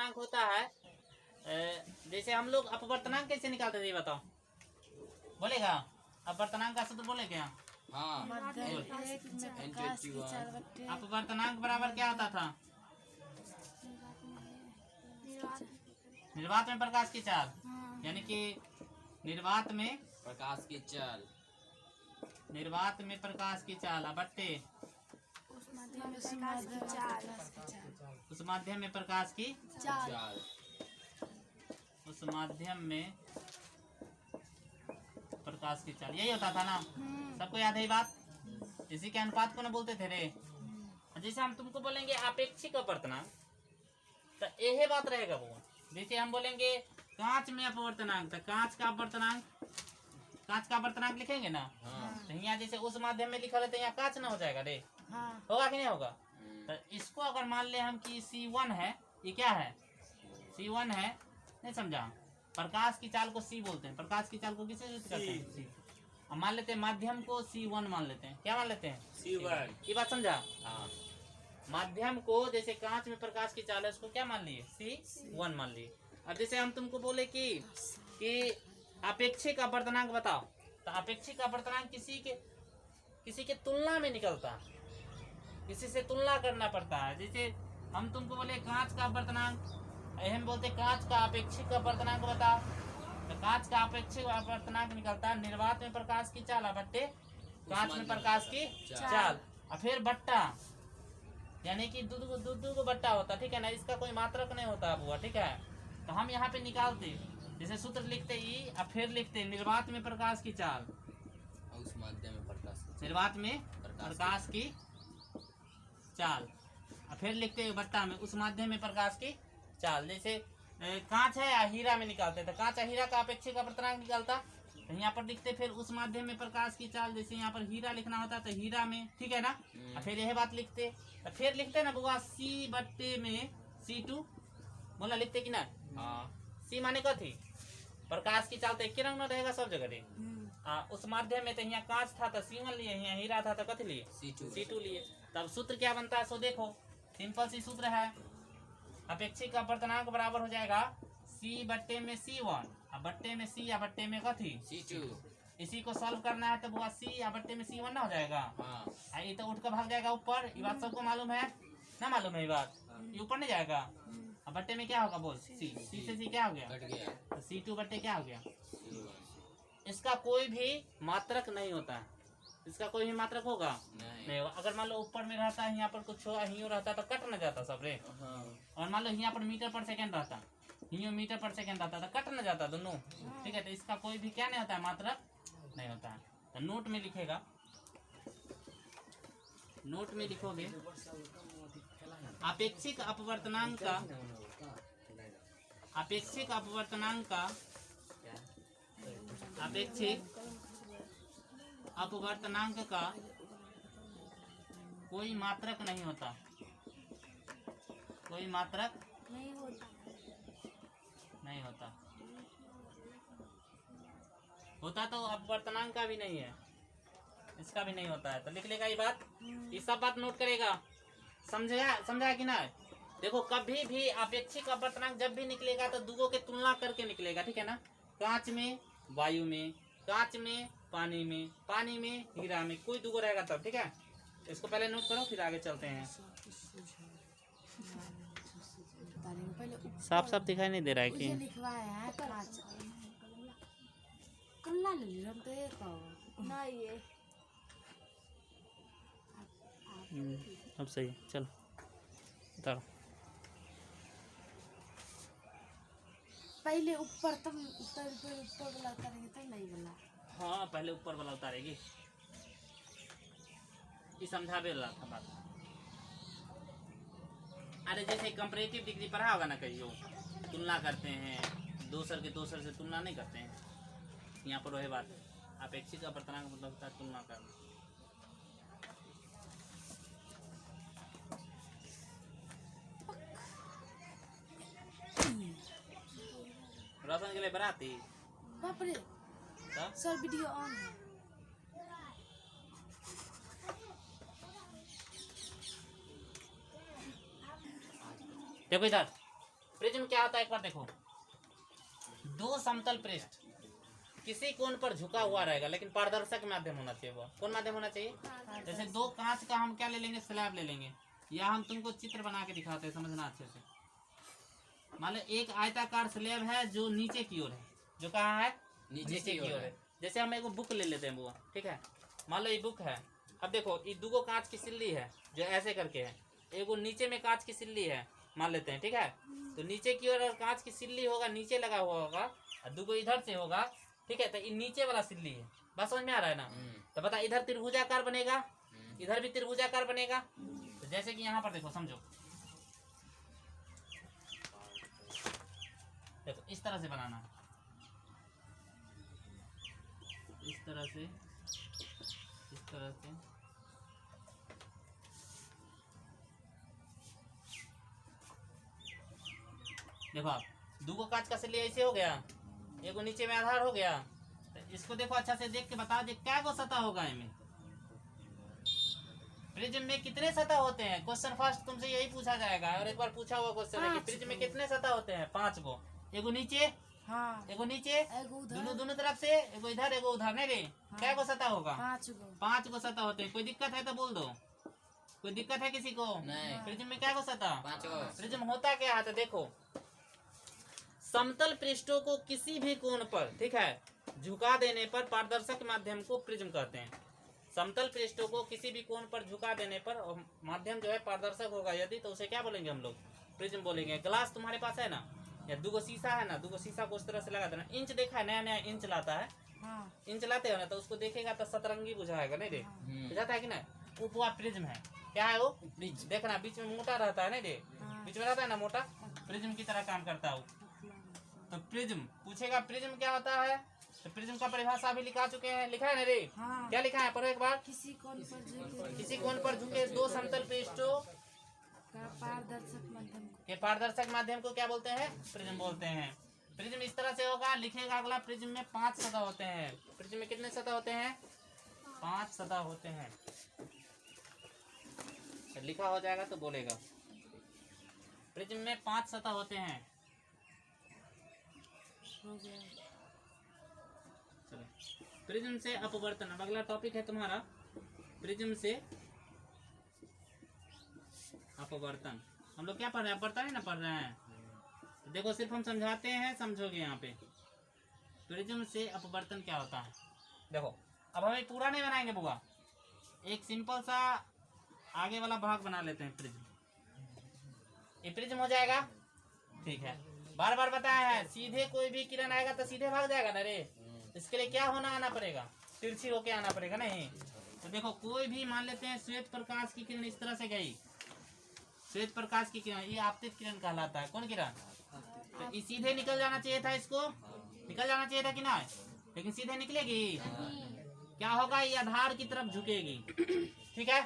अपवर्तनांक होता है जैसे हम लोग अपवर्तनांक कैसे निकालते थे ये बताओ, बोलेगा? अपवर्तनांक का सूत्र बोले क्या? हाँ, अपवर्तनांक बराबर क्या होता था? निर्वात में प्रकाश की चाल, यानी कि निर्वात में प्रकाश की चाल, निर्वात में प्रकाश की चाल बट्टे उस माध्यम में प्रकाश की चाल, उस माध्यम में प्रकाश की चाल, यही होता था ना? सबको याद है ये बात? इसी के अनुपात को ना बोलते थे रे। जैसे हम तुमको बोलेंगे अपेक्षिक अपवर्तनांक, तो यही बात रहेगा वो। जैसे हम बोलेंगे कांच में अपवर्तनांक, तो कांच का अपवर्तनांक लिखेंगे ना, तो यहाँ जैसे उस माध्यम में लिखा रहता है, यहाँ कांच ना हो जाएगा रे? होगा कि नहीं होगा? तो इसको अगर मान ले हम कि C1 है, ये क्या है? C1 है, नहीं समझा? प्रकाश की चाल को C बोलते हैं। प्रकाश की चाल को किसे यूज करते हैं? C। अब मान लेते हैं माध्यम को C1 मान लेते हैं। क्या मान लेते हैं? C1। ये बात समझा? हाँ, माध्यम को जैसे कांच में प्रकाश की चाल है, उसको क्या मान लिए? C1 मान लिए। अब जैसे हम तुमको बोले कि अपेक्षिक अपवर्तनांक बताओ, तो अपेक्षिक अपवर्तनांक किसी के तुलना में निकलता है, किसी से तुलना करना पड़ता है। जैसे हम तुमको बोले कांच का अपवर्तनांक, हम बोलते कांच का अपेक्षिक अपवर्तनांक बताओ, तो कांच का अपेक्षिक अपवर्तनांक निकलता है निर्वात में प्रकाश की चाल बट्टे कांच में प्रकाश की चाल, और फिर बट्टा, यानी कि दो को बट्टा होता, ठीक है ना? इसका कोई मात्रक नहीं होता बुआ, ठीक है? तो हम यहाँ पे निकालते, जैसे सूत्र लिखते ई और फिर लिखते निर्वात में प्रकाश की चाल, उस माध्यम में प्रकाश, निर्वात में प्रकाश की चाल, और फिर लिखते बट्टा में उस माध्यम में प्रकाश की चाल। जैसे कांच है या हीरा में निकालते, तो कांच या हीरा का अपेक्षिक अपवर्तनांक निकलता, तो यहाँ पर लिखते फिर उस माध्यम में प्रकाश की चाल। जैसे यहाँ पर हीरा लिखना होता तो हीरा में, ठीक है ना? और फिर यह बात लिखते, तो फिर लिखते ना बुआ C बट्टे में C2 बोला, लिखते कि ना? हाँ, C माने क्या थी? प्रकाश की चाल तो एक रंग में रहेगा सब जगह रे। उस माध्यम में तो यहाँ कांच था तो C1 लिए, यहाँ हीरा था तो कथी लिए? C2 लिए। तब सूत्र क्या बनता है सो देखो, सिंपल सी सूत्र है, अपेक्षिक अपवर्तनांक बराबर हो जाएगा C बट्टे में C1 और बट्टे में C या बट्टे में कथी? C2। इसी को सॉल्व करना है तो बुआ C या बट्टे में C1 ना हो जाएगा। हाँ, ये तो उठ कर भाग जाएगा ऊपर, ये बात सबको मालूम है ना? मालूम है ये बात? ये ऊपर नहीं जाएगा। अब बट्टे में क्या होगा बोल? C से C क्या हो गया? कट गया, तो C2 बट्टे क्या हो गया? C1। इसका कोई भी मात्रक नहीं होता, इसका कोई भी मात्रक होगा नहीं होगा। अगर मान लो ऊपर में रहता है, यहाँ पर कुछ हियो रहता तो कट न जाता सब रे। और मान लो यहाँ पर मीटर पर सेकंड रहता, हियो मीटर पर सेकंड रहता तो कट न जाता दोनों, ठीक है? तो इसका कोई भी क्या नहीं होता है, मात्रक नहीं होता है। तो नोट में लिखेगा, नोट में लिखोगे अपेक्षिक अपवर्तनांक का, अपेक्षिक अपवर्तनांक का, अपेक्षिक अपवर्तनांक का कोई मात्रक नहीं होता, कोई मात्रक नहीं होता। होता तो अपवर्तनांक का भी नहीं है, इसका भी नहीं होता है। तो लिख लेगा ये बात, ये सब बात नोट करेगा। समझा कि ना? देखो कभी भी अपेक्षिक अपवर्तनांक जब भी निकलेगा तो दुगो के तुलना करके निकलेगा, ठीक है ना? कांच में वायु में, कांच में पानी में, पानी में हीरा में, कोई दुगो रहेगा तब, ठीक है? इसको पहले नोट करो फिर आगे चलते हैं। साफ साफ दिखाई नहीं दे रहा है कि अब सही, चलो उतारो। पहले ऊपर तब ऊपर वाला उतारेंगे तब नहीं वाला। हाँ पहले ऊपर वाला उतारेगी, ये समझावे वाला था बात। अरे जैसे कंपैरेटिव डिग्री पढ़ा होगा ना, कहियो तुलना करते हैं, दोसर के दोसर से तुलना नहीं करते हैं, यहाँ पर वही बात है। अपेक्षिक अपवर्तनांक मतलब होता है तुलना करना। रोशन के लिए बराती बाप रे, सर वीडियो ऑन है। देखो इधर, प्रिज्म क्या होता है एक बार देखो, दो समतल पृष्ठ किसी कोण पर झुका हुआ रहेगा, लेकिन पारदर्शक माध्यम होना चाहिए। वो कौन माध्यम होना चाहिए? जैसे दो कांच का हम क्या ले लेंगे, स्लैब ले लेंगे, या हम तुमको चित्र बना के दिखाते हैं, समझना अच्छे से। मान लो एक आयताकार स्लैब है जो नीचे की ओर है, जो कहाँ है? नीचे की ओर है। जैसे हम एक बुक ले लेते हैं बुआ, ठीक है, मान लो ये बुक है। अब देखो ये दूगो कांच की सिल्ली है जो ऐसे करके है, एगो नीचे में कांच की सिल्ली है मान लेते हैं, ठीक है। तो नीचे की ओर कांच की सिल्ली होगा, नीचे लगा हुआ होगा, और दूगो इधर से होगा, ठीक है। तो ये नीचे वाला सिल्ली है, बात समझ में आ रहा है ना? तो बता, इधर त्रिभुजाकार बनेगा, इधर भी त्रिभुजाकार बनेगा। तो जैसे कि यहाँ पर देखो, समझो, देखो इस तरह से बनाना है, इस तरह से, इस तरह से, देखो आप दूगो कांच का सिल्ली ऐसे हो गया, एगो नीचे में आधार हो गया। तो इसको देखो अच्छा से देख के बता दे क्या गो सतह होगा इनमें। प्रिज्म में कितने सतह होते हैं? क्वेश्चन फर्स्ट तुमसे यही पूछा जाएगा, और एक बार पूछा हुआ क्वेश्चन है कि प्रिज्म में कितने सतह होते हैं? 5 गो। एगो नीचे, हाँ, एगो नीचे, एगो उधर, दोनों तरफ से, एगो इधर एगो उधर, नहीं रे? क्या गो सतह होगा? 5 गो सतह होते हैं। कोई दिक्कत है तो बोल दो, कोई दिक्कत है किसी को? नहीं। प्रिज्म में क्या गो सतह? 5 गो। प्रिज्म होता क्या है? तो देखो, समतल पृष्ठों को किसी भी कोण पर, ठीक है, झुका देने पर पारदर्शक माध्यम को प्रिज्म कहते हैं। समतल पृष्ठों को किसी भी कोण पर झुका देने पर माध्यम जो है पारदर्शक होगा यदि, तो उसे क्या बोलेंगे हम लोग? प्रिज्म बोलेंगे। ग्लास तुम्हारे पास है ना, या दूगो शीशा है ना, दूगो शीशा को उस तरह से लगा देना। इंच देखा है, नया नया इंच लाता है, इंच लाते हो ना, तो उसको देखेगा तो सतरंगी बुझाएगा, नहीं रे? बुझाता है कि नहीं? वो पूरा प्रिज्म है। क्या है वो? प्रिज्म। देखना बीच में मोटा रहता है, नहीं रे? बीच में रहता है ना मोटा, प्रिज्म की तरह काम करता है। तो प्रिज्म पूछेगा, प्रिज्म क्या होता है? तो प्रिज्म का परिभाषा भी लिखा चुके हैं, लिखा है ना रे? क्या लिखा है? पढ़ो एक बार। किसी कोण पर झुके दो समतल पृष्ठों के पारदर्शक माध्यम को क्या बोलते हैं? प्रिज्म बोलते हैं। प्रिज्म इस तरह से होगा, लिखेगा अगला, प्रिज्म में 5 सतह होते हैं। प्रिज्म में कितने सतह होते हैं? 5 सतह होते हैं। लिखा हो जाएगा तो बोलेगा। प्रिज्म में 5 सतह होते हैं। चलो, प्रिज्म से अपवर्तन। अब अगला टॉपिक है तुम्हारा प्रिज्म से अपवर्तन। हम लोग क्या पढ़ रहे हैं? अपवर्तन ही ना पढ़ रहे हैं। देखो सिर्फ हम समझाते हैं, समझोगे यहाँ पे। प्रिज्म से अपवर्तन क्या होता है? देखो अब हमें पूरा नहीं बनाएंगे बुआ, एक सिंपल सा आगे वाला भाग बना लेते हैं। प्रिज्म, ये प्रिज्म हो जाएगा, ठीक है। बार बार बताया है, सीधे कोई भी किरण आएगा तो सीधे भाग जाएगा ना रे? इसके लिए क्या होना आना पड़ेगा? तिरछी होके आना पड़ेगा। नहीं तो देखो, कोई भी मान लेते हैं श्वेत प्रकाश की किरण इस तरह से गई, श्वेत प्रकाश की किरण, ये आपतित किरण कहलाता है। कौन किरण? तो ये सीधे निकल जाना चाहिए था, इसको निकल जाना चाहिए था कि ना? लेकिन सीधे निकलेगी, क्या होगा? ये आधार की तरफ झुकेगी, ठीक है।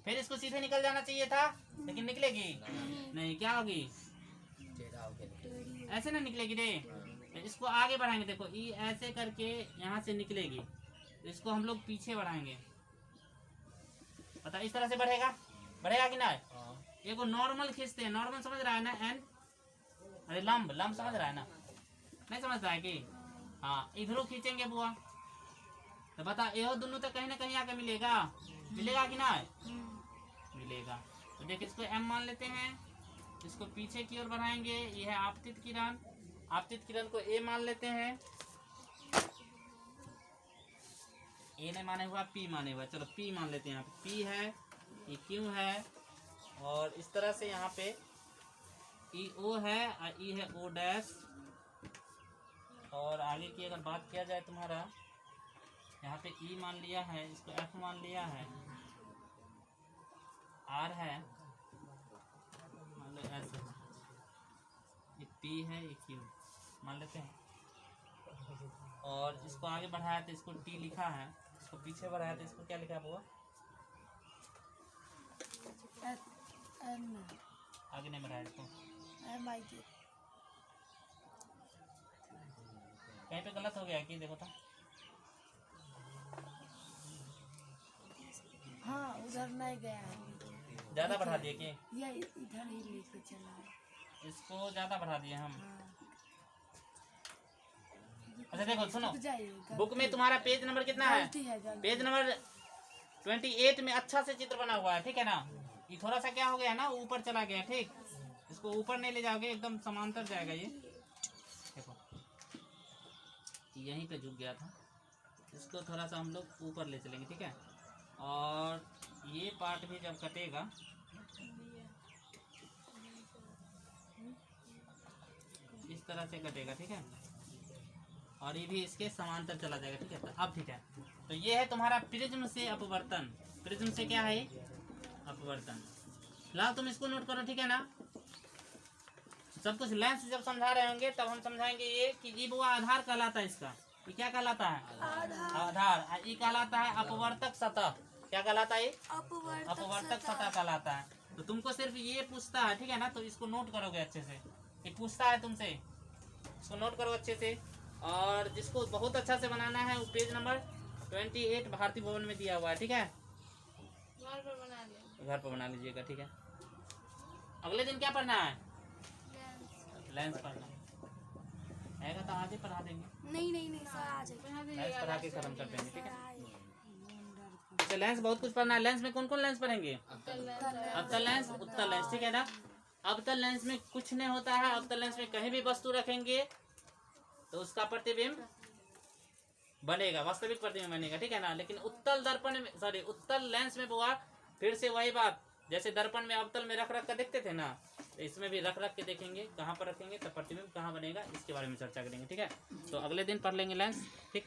फिर इसको सीधे निकल जाना चाहिए था, लेकिन निकलेगी नहीं, क्या होगी? ऐसे ना निकलेगी रे। तो इसको आगे बढ़ाएंगे, देखो ये ऐसे करके यहाँ से निकलेगी, तो इसको हम लोग पीछे बढ़ाएंगे। पता इस तरह से बढ़ेगा, बढ़ेगा कि ना? एगो नॉर्मल खींचते हैं, नॉर्मल समझ रहा है ना? एन, अरे लंब, लंब समझ रहा है ना? नहीं समझता है कि? हाँ, इधरों खींचेंगे बुआ, तो बता ये दोनों तो कहीं ना कहीं आके मिलेगा, मिलेगा कि ना? मिलेगा। तो देखिए इसको एम मान लेते हैं, इसको पीछे की ओर बढ़ाएंगे, ये है आपतित किरण। आपतित किरण को ए मान लेते हैं, ए नहीं माने हुआ, पी माने हुआ। चलो पी मान लेते हैं, यहाँ पे पी है, ये क्यू है, और इस तरह से यहाँ पे ई ओ है, और ई है ओ डैश। और आगे की अगर बात किया जाए तुम्हारा, यहाँ पे ई मान लिया है, इसको एफ मान लिया है, आर है, मान लो ऐसे, ये पी है, ये क्यू मान लेते हैं। और इसको आगे बढ़ाया तो इसको टी लिखा है, इसको पीछे बढ़ाया तो इसको क्या लिखा है बुआ? आगे नहीं बढ़ाया इसको, कहीं पे गलत हो गया कि देखो तो। हाँ, उधर नहीं गया है, ज्यादा बढ़ा दिए कि? ये इधर ही लेके चला है। इसको ज्यादा बढ़ा दिए हम। हाँ। अच्छा देखो सुनो, रुक जाइए, बुक में तुम्हारा पेज नंबर कितना है? गलती है गलती। पेज नंबर 28 में अच्छा से चित्र बना हुआ है, ठीक है ना। ये थोड़ा सा क्या हो गया ना, ऊपर चला गया, ठीक। इसको ऊपर नहीं ले जाओगे, एकदम समांतर जाएगा ये। देखो यहीं पे झुक गया था, इसको थोड़ा सा हम लोग ऊपर ले चलेंगे, ठीक है। और ये पार्ट भी जब कटेगा इस तरह से कटेगा, ठीक है। और ये भी इसके समांतर चला जाएगा, ठीक है। तो अब ठीक है, तो ये है तुम्हारा प्रिज्म से अपवर्तन। प्रिज्म से क्या है? अपवर्तन। लाओ तुम इसको नोट करो, ठीक है ना। सब कुछ लेंस जब समझा रहे होंगे तब हम समझाएंगे ये कि ये वो आधार कहलाता है इसका। ये क्या कहलाता है? आधार। ये कहलाता है अपवर्तक सतह। क्या कहलाता है? अपवर्तक सतह कहलाता है। तो तुमको सिर्फ ये पूछता है, ठीक है ना, तो इसको नोट करोगे अच्छे से। ये पूछता है तुमसे, इसको नोट करो अच्छे से। और जिसको बहुत अच्छा से बनाना है वो पेज नंबर 28 भारतीय भवन में दिया हुआ है, ठीक है। घर पर बना लीजिएगा, ठीक है। अगले दिन क्या पढ़ना है? लेंस पढ़ना है तो आज ही पढ़ा देंगे। नहीं सर आज लेंस पढ़ा के खत्म कर देंगे, ठीक है। अच्छा लेंस बहुत कुछ पढ़ना है। लेंस में कौन कौन लेंस पढ़ेंगे? अवतल लेंस, उत्तल लेंस, ठीक है ना। अवतल लेंस में कुछ नहीं होता है। अवतल लेंस में कहीं भी वस्तु रखेंगे तो उसका प्रतिबिंब बनेगा, वास्तविक प्रतिबिंब बनेगा, ठीक है ना। लेकिन उत्तल दर्पण में, सॉरी उत्तल लेंस में बुआ फिर से वही बात, जैसे दर्पण में अवतल में रख रख कर देखते थे ना, तो इसमें भी रख रख के देखेंगे कहाँ पर रखेंगे तो प्रतिबिंब कहाँ बनेगा, इसके बारे में चर्चा करेंगे, ठीक है। तो अगले दिन पढ़ लेंगे लेंस, ठीक।